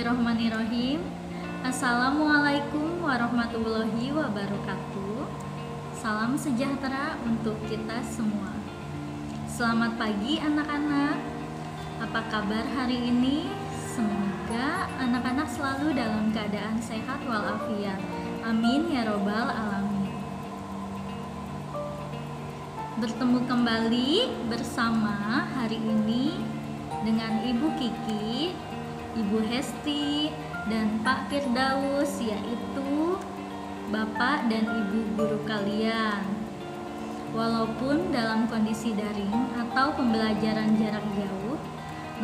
Bismillahirrahmanirrahim. Assalamualaikum warahmatullahi wabarakatuh. Salam sejahtera untuk kita semua. Selamat pagi anak-anak. Apa kabar hari ini? Semoga anak-anak selalu dalam keadaan sehat walafiat. Amin ya robbal alamin. Bertemu kembali bersama hari ini dengan Ibu Kiki, Ibu Hesti, dan Pak Firdaus, yaitu Bapak dan Ibu guru kalian. Walaupun dalam kondisi daring atau pembelajaran jarak jauh,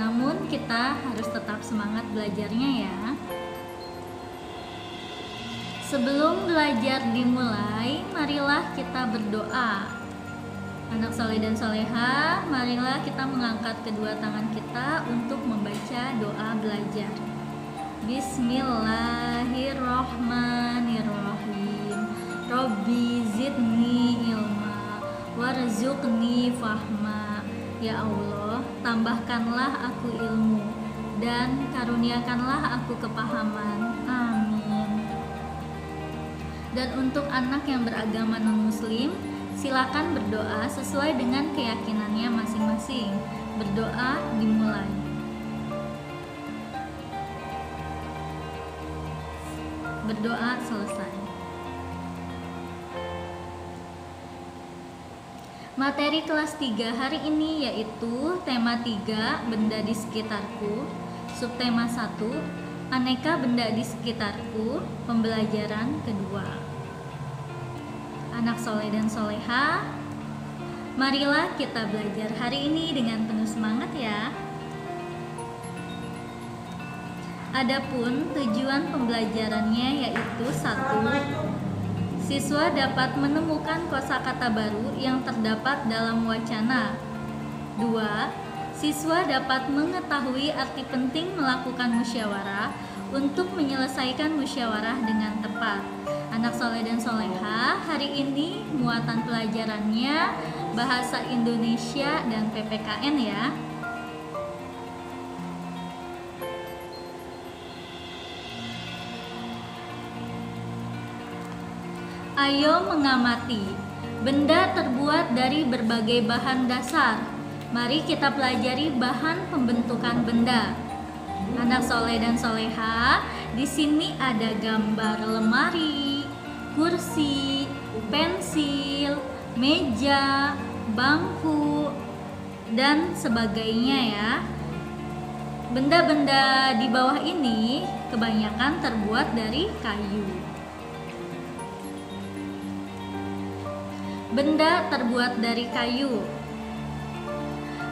namun kita harus tetap semangat belajarnya ya. Sebelum belajar dimulai, marilah kita berdoa. Anak soleh dan soleha, marilah kita mengangkat kedua tangan kita untuk membaca doa belajar. Bismillahirrahmanirrahim. Robbi zidni ilma warzuqni fahma. Ya Allah, tambahkanlah aku ilmu dan karuniakanlah aku kepahaman. Amin. Dan untuk anak yang beragama non-muslim, silakan berdoa sesuai dengan keyakinannya masing-masing. Berdoa dimulai. Berdoa selesai. Materi kelas 3 hari ini yaitu tema 3, benda di sekitarku. Subtema 1, aneka benda di sekitarku. Pembelajaran kedua. Anak soleh dan soleha, marilah kita belajar hari ini dengan penuh semangat ya. Adapun tujuan pembelajarannya yaitu 1. Siswa dapat menemukan kosakata baru yang terdapat dalam wacana. 2. Siswa dapat mengetahui arti penting melakukan musyawarah untuk menyelesaikan musyawarah dengan tepat. Anak soleh dan soleha, hari ini muatan pelajarannya bahasa Indonesia dan PPKN ya. Ayo mengamati. Benda terbuat dari berbagai bahan dasar. Mari kita pelajari bahan pembentukan benda. Anak soleh dan soleha, di sini ada gambar lemari, kursi, pensil, meja, bangku, dan sebagainya ya. Benda-benda di bawah ini kebanyakan terbuat dari kayu. Benda terbuat dari kayu.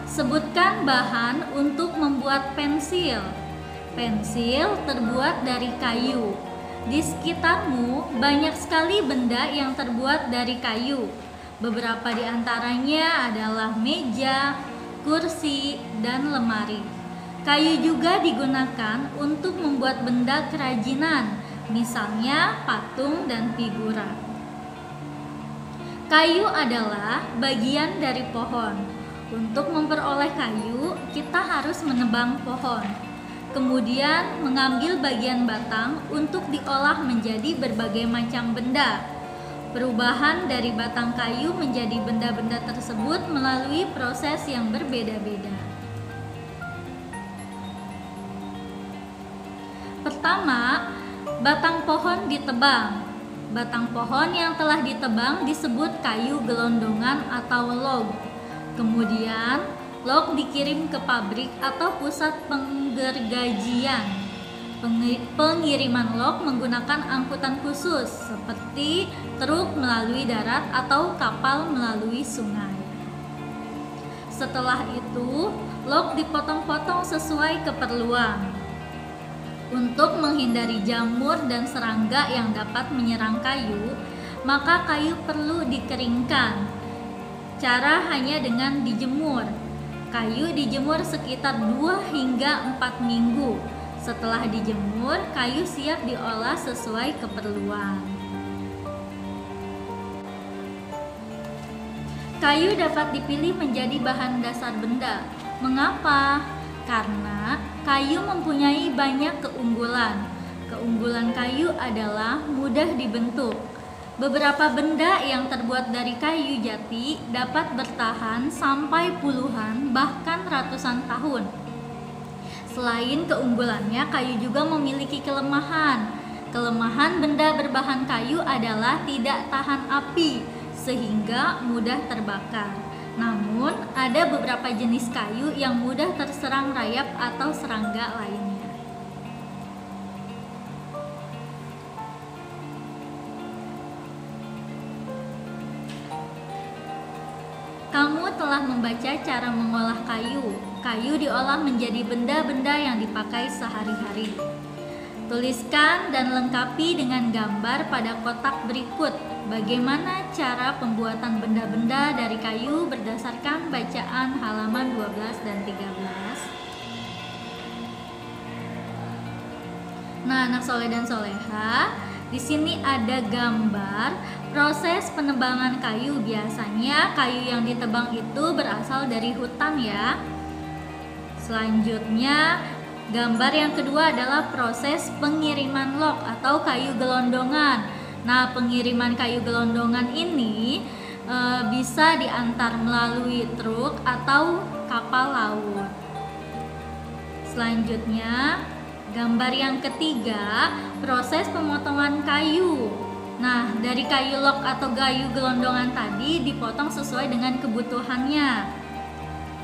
Sebutkan bahan untuk membuat pensil. Pensil terbuat dari kayu. Di sekitarmu banyak sekali benda yang terbuat dari kayu. Beberapa di antaranya adalah meja, kursi, dan lemari. Kayu juga digunakan untuk membuat benda kerajinan, misalnya patung dan figura. Kayu adalah bagian dari pohon. Untuk memperoleh kayu, kita harus menebang pohon. Kemudian mengambil bagian batang untuk diolah menjadi berbagai macam benda. Perubahan dari batang kayu menjadi benda-benda tersebut melalui proses yang berbeda-beda. Pertama, batang pohon ditebang. Batang pohon yang telah ditebang disebut kayu gelondongan atau log. Kemudian, log dikirim ke pabrik atau pusat penggergajian. Pengiriman log menggunakan angkutan khusus seperti truk melalui darat atau kapal melalui sungai. Setelah itu, log dipotong-potong sesuai keperluan. Untuk menghindari jamur dan serangga yang dapat menyerang kayu, maka kayu perlu dikeringkan. Cara hanya dengan dijemur. Kayu dijemur sekitar 2 hingga 4 minggu. Setelah dijemur, kayu siap diolah sesuai keperluan. Kayu dapat dipilih menjadi bahan dasar benda. Mengapa? Karena kayu mempunyai banyak keunggulan keunggulan. Keunggulan kayu adalah mudah dibentuk. Beberapa benda yang terbuat dari kayu jati dapat bertahan sampai puluhan bahkan ratusan tahun. Selain keunggulannya, kayu juga memiliki kelemahan. Kelemahan benda berbahan kayu adalah tidak tahan api sehingga mudah terbakar. Namun, ada beberapa jenis kayu yang mudah terserang rayap atau serangga lainnya. Kamu telah membaca cara mengolah kayu. Kayu diolah menjadi benda-benda yang dipakai sehari-hari. Tuliskan dan lengkapi dengan gambar pada kotak berikut bagaimana cara pembuatan benda-benda dari kayu berdasarkan bacaan halaman 12 dan 13. Nah, anak soleh dan soleha, di sini ada gambar proses penebangan kayu. Biasanya kayu yang ditebang itu berasal dari hutan ya. Selanjutnya, gambar yang kedua adalah proses pengiriman log atau kayu gelondongan. Nah, pengiriman kayu gelondongan ini bisa diantar melalui truk atau kapal laut. Selanjutnya, gambar yang ketiga, proses pemotongan kayu. Nah, dari kayu log atau kayu gelondongan tadi dipotong sesuai dengan kebutuhannya.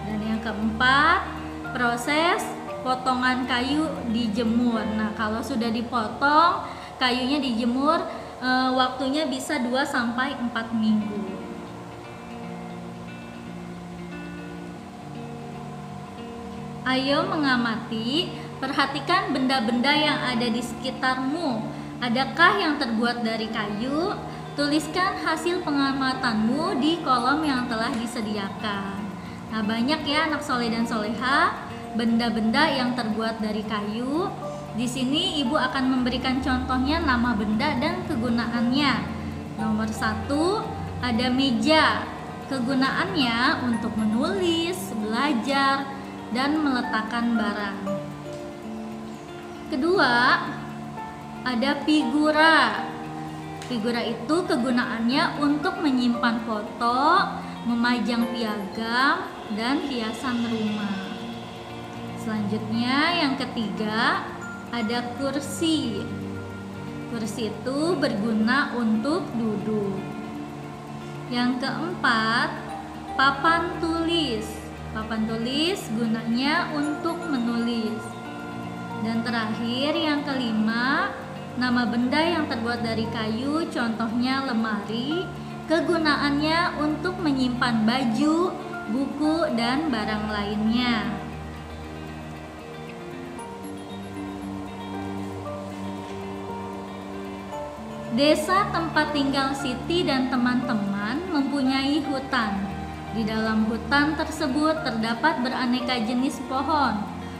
Dan yang keempat, proses potongan kayu dijemur. Nah, kalau sudah dipotong, kayunya dijemur, waktunya bisa 2-4 minggu. Ayo mengamati, perhatikan benda-benda yang ada di sekitarmu. Adakah yang terbuat dari kayu? Tuliskan hasil pengamatanmu di kolom yang telah disediakan. Nah, banyak ya anak soleh dan soleha benda-benda yang terbuat dari kayu. Di sini ibu akan memberikan contohnya nama benda dan kegunaannya. Nomor 1, ada meja. Kegunaannya untuk menulis, belajar, dan meletakkan barang. Kedua, ada figura. Figura itu kegunaannya untuk menyimpan foto, memajang piagam, dan hiasan rumah. Selanjutnya yang ketiga, ada kursi. Kursi itu berguna untuk duduk. Yang keempat, papan tulis. Papan tulis gunanya untuk menulis. Dan terakhir yang kelima, nama benda yang terbuat dari kayu, contohnya lemari. Kegunaannya untuk menyimpan baju, buku, dan barang lainnya. Desa tempat tinggal Siti dan teman-teman mempunyai hutan. Di dalam hutan tersebut terdapat beraneka jenis pohon.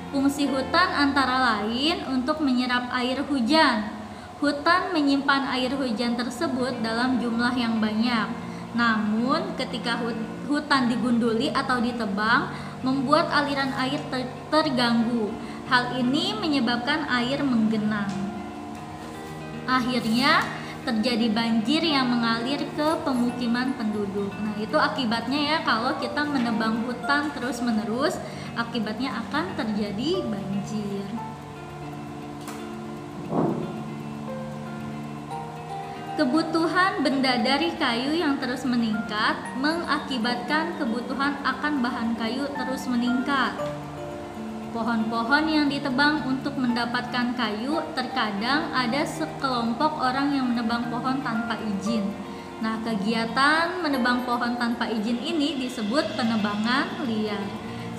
Fungsi hutan antara lain untuk menyerap air hujan. Hutan menyimpan air hujan tersebut dalam jumlah yang banyak. Namun, ketika hutan digunduli atau ditebang, membuat aliran air terganggu. Hal ini menyebabkan air menggenang. Akhirnya, terjadi banjir yang mengalir ke pemukiman penduduk. Nah, itu akibatnya ya kalau kita menebang hutan terus-menerus, akibatnya akan terjadi banjir. Kebutuhan benda dari kayu yang terus meningkat mengakibatkan kebutuhan akan bahan kayu terus meningkat. Pohon-pohon yang ditebang untuk mendapatkan kayu, terkadang ada sekelompok orang yang menebang pohon tanpa izin. Nah, kegiatan menebang pohon tanpa izin ini disebut penebangan liar.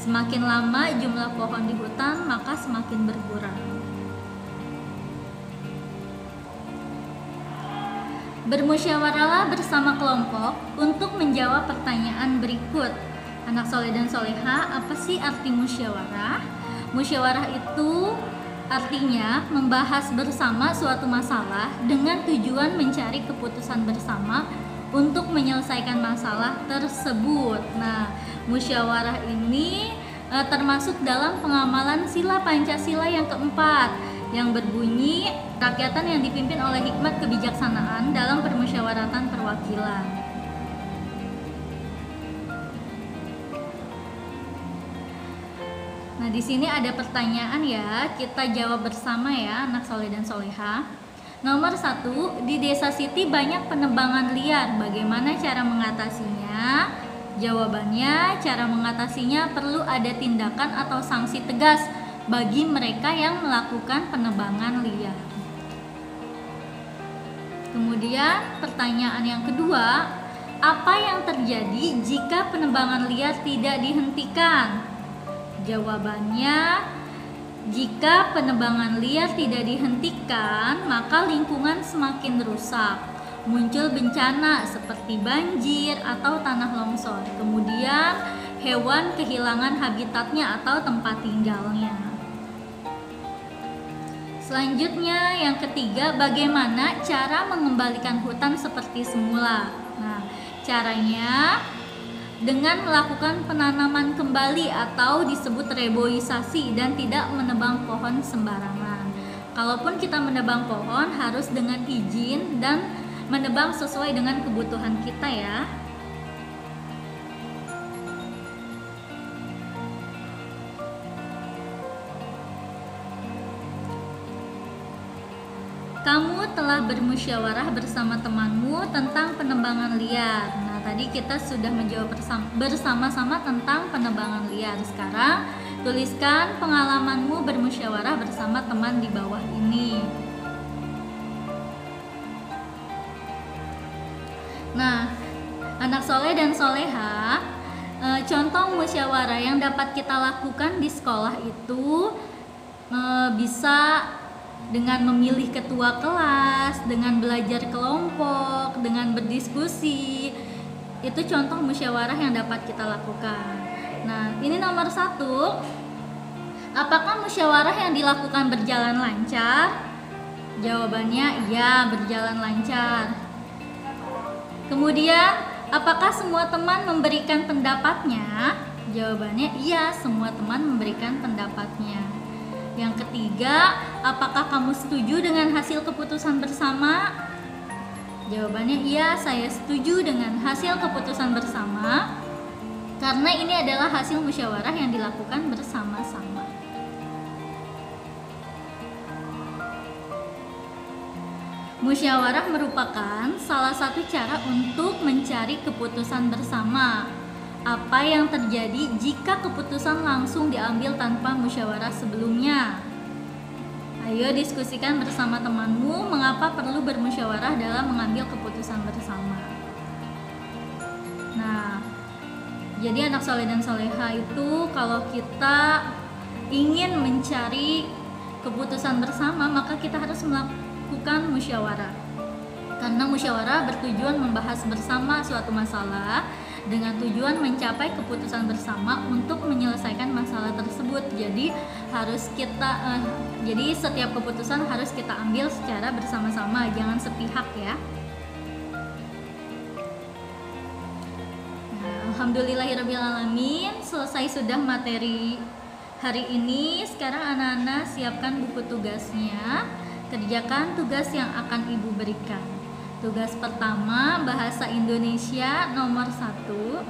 Semakin lama jumlah pohon di hutan, maka semakin berkurang. Bermusyawarahlah bersama kelompok untuk menjawab pertanyaan berikut. Anak soleh dan soleha, apa sih arti musyawarah? Musyawarah itu artinya membahas bersama suatu masalah dengan tujuan mencari keputusan bersama untuk menyelesaikan masalah tersebut. Nah, musyawarah ini termasuk dalam pengamalan sila Pancasila yang keempat, yang berbunyi rakyatan yang dipimpin oleh hikmat kebijaksanaan dalam permusyawaratan perwakilan. Nah, di sini ada pertanyaan ya, kita jawab bersama ya, anak soleh dan soleha. Nomor 1, di desa Siti banyak penebangan liar. Bagaimana cara mengatasinya? Jawabannya, cara mengatasinya perlu ada tindakan atau sanksi tegas bagi mereka yang melakukan penebangan liar. Kemudian pertanyaan yang kedua, apa yang terjadi jika penebangan liar tidak dihentikan? Jawabannya, jika penebangan liar tidak dihentikan, maka lingkungan semakin rusak. Muncul bencana seperti banjir atau tanah longsor. Kemudian hewan kehilangan habitatnya atau tempat tinggalnya. Selanjutnya yang ketiga, bagaimana cara mengembalikan hutan seperti semula? Nah, caranya dengan melakukan penanaman kembali atau disebut reboisasi dan tidak menebang pohon sembarangan. Kalaupun kita menebang pohon harus dengan izin dan menebang sesuai dengan kebutuhan kita ya. Kamu telah bermusyawarah bersama temanmu tentang penebangan liar. Nah, tadi kita sudah menjawab bersama-sama tentang penebangan liar. Sekarang tuliskan pengalamanmu bermusyawarah bersama teman di bawah ini. Nah, anak soleh dan soleha, contoh musyawarah yang dapat kita lakukan di sekolah itu bisa dengan memilih ketua kelas, dengan belajar kelompok, dengan berdiskusi. Itu contoh musyawarah yang dapat kita lakukan. Nah, ini nomor 1. Apakah musyawarah yang dilakukan berjalan lancar? Jawabannya iya, berjalan lancar. Kemudian, apakah semua teman memberikan pendapatnya? Jawabannya iya, semua teman memberikan pendapatnya. Yang ketiga, apakah kamu setuju dengan hasil keputusan bersama? Jawabannya iya, saya setuju dengan hasil keputusan bersama karena ini adalah hasil musyawarah yang dilakukan bersama-sama. Musyawarah merupakan salah satu cara untuk mencari keputusan bersama. Apa yang terjadi jika keputusan langsung diambil tanpa musyawarah sebelumnya? Ayo diskusikan bersama temanmu mengapa perlu bermusyawarah dalam mengambil keputusan bersama. Nah, jadi anak soleh dan soleha itu kalau kita ingin mencari keputusan bersama, maka kita harus melakukan musyawarah. Karena musyawarah bertujuan membahas bersama suatu masalah dengan tujuan mencapai keputusan bersama untuk menyelesaikan masalah tersebut. Jadi setiap keputusan harus kita ambil secara bersama-sama, jangan sepihak ya. Nah, alhamdulillahirrabbilalamin, selesai sudah materi hari ini. Sekarang anak-anak siapkan buku tugasnya, kerjakan tugas yang akan ibu berikan. Tugas pertama, bahasa Indonesia nomor 1.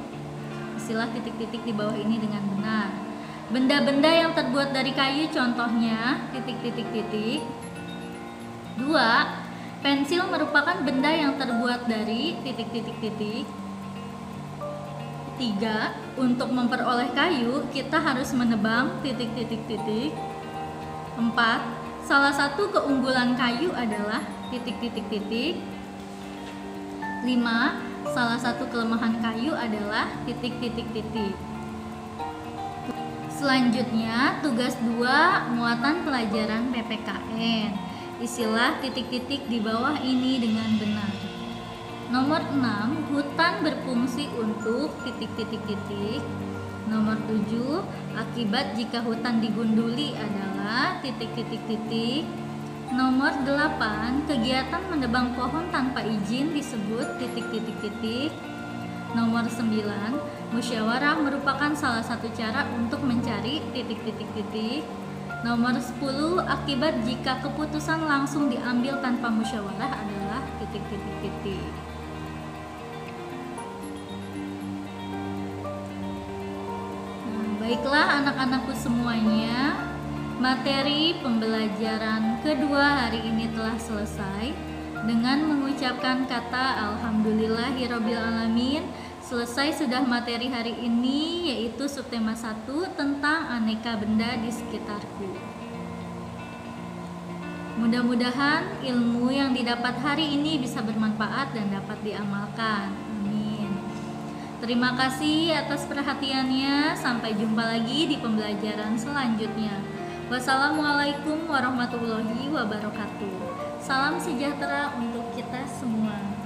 Isilah titik-titik di bawah ini dengan benar. Benda-benda yang terbuat dari kayu contohnya titik-titik-titik. 2. Pensil merupakan benda yang terbuat dari titik-titik-titik. 3. Untuk memperoleh kayu kita harus menebang titik-titik-titik. 4. Salah satu keunggulan kayu adalah titik-titik-titik. 5. Salah satu kelemahan kayu adalah titik-titik-titik. Selanjutnya, tugas 2, muatan pelajaran PPKN. Isilah titik-titik di bawah ini dengan benar. Nomor 6, hutan berfungsi untuk titik-titik-titik. Nomor 7, akibat jika hutan digunduli adalah titik-titik-titik. Nomor 8, kegiatan menebang pohon tanpa izin disebut titik-titik-titik. Nomor 9, musyawarah merupakan salah satu cara untuk mencari titik-titik-titik. Nomor 10, akibat jika keputusan langsung diambil tanpa musyawarah adalah titik-titik-titik. Nah, baiklah anak-anakku semuanya, materi pembelajaran kedua hari ini telah selesai dengan mengucapkan kata Alhamdulillahirobbilalamin. Selesai sudah materi hari ini, yaitu subtema 1 tentang aneka benda di sekitarku. Mudah-mudahan ilmu yang didapat hari ini bisa bermanfaat dan dapat diamalkan. Amin. Terima kasih atas perhatiannya. Sampai jumpa lagi di pembelajaran selanjutnya. Wassalamualaikum warahmatullahi wabarakatuh. Salam sejahtera untuk kita semua.